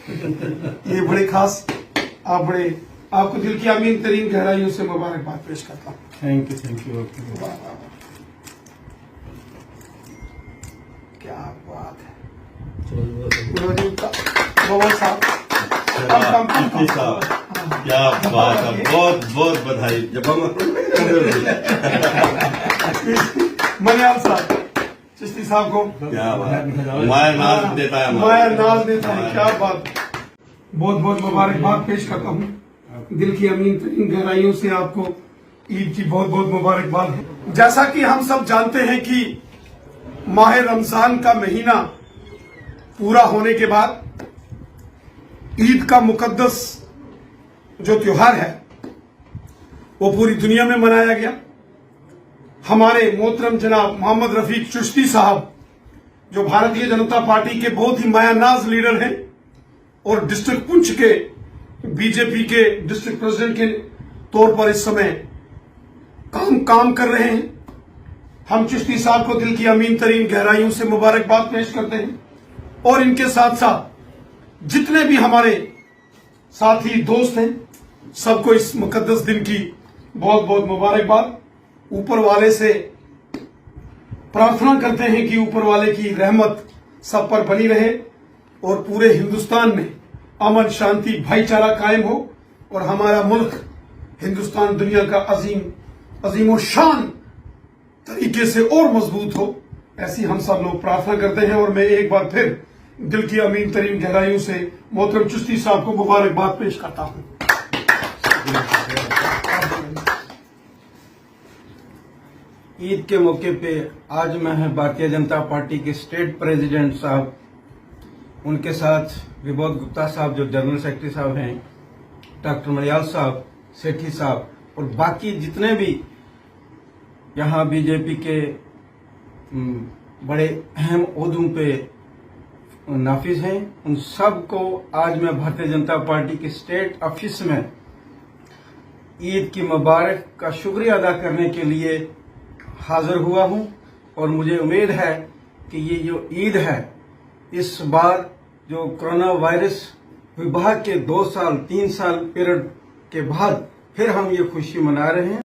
ये बड़े खास आपको दिल की अमीन तरीन गहराइयों से मुबारकबाद पेश करता हूँ। Thank you. क्या बात है चिश्ती साहब, क्या बात है, बहुत बहुत बधाई। जब हम मनियाल साहब, चिश्ती साहब को क्या बात, माया नाज देता है, माया नाज देता है, क्या बात। बहुत बहुत मुबारकबाद पेश करता हूँ दिल की अमीन तरीन गहराइयों से आपको ईद की बहुत बहुत मुबारकबाद है। जैसा कि हम सब जानते हैं कि माह रमजान का महीना पूरा होने के बाद ईद का मुकद्दस जो त्योहार है वो पूरी दुनिया में मनाया गया। हमारे मोहतरम जनाब मोहम्मद रफीक चिश्ती साहब, जो भारतीय जनता पार्टी के बहुत ही मायानाज लीडर हैं और डिस्ट्रिक्ट पुंछ के बीजेपी के डिस्ट्रिक्ट प्रेसिडेंट के तौर पर इस समय काम कर रहे हैं। हम चिश्ती साहब को दिल की अमीन तरीन गहराइयों से मुबारकबाद पेश करते हैं और इनके साथ साथ जितने भी हमारे साथी दोस्त हैं सबको इस मुकद्दस दिन की बहुत बहुत मुबारकबाद। ऊपर वाले से प्रार्थना करते हैं कि ऊपर वाले की रहमत सब पर बनी रहे और पूरे हिंदुस्तान में अमन शांति भाईचारा कायम हो और हमारा मुल्क हिंदुस्तान दुनिया का अजीम शान तरीके से और मजबूत हो, ऐसी हम सब लोग प्रार्थना करते हैं। और मैं एक बार फिर दिल की अमीन तरीन गहराइयों से मोहतरम चिश्ती साहब को मुबारकबाद पेश करता हूं। ईद के मौके पे आज मैं है भारतीय जनता पार्टी के स्टेट प्रेसिडेंट साहब, उनके साथ विबोध गुप्ता साहब जो जनरल सेक्रेटरी साहब हैं, डॉक्टर मनियाल साहब, सेठी साहब और बाकी जितने भी यहाँ बीजेपी के बड़े अहम ओहदों पे नाफिज हैं, उन सब को आज मैं भारतीय जनता पार्टी के स्टेट ऑफिस में ईद की मुबारक का शुक्रिया अदा करने के लिए हाजिर हुआ हूं। और मुझे उम्मीद है कि ये जो ईद है इस बार जो कोरोना वायरस विभाग के 2 साल 3 साल पीरियड के बाद फिर हम ये खुशी मना रहे हैं।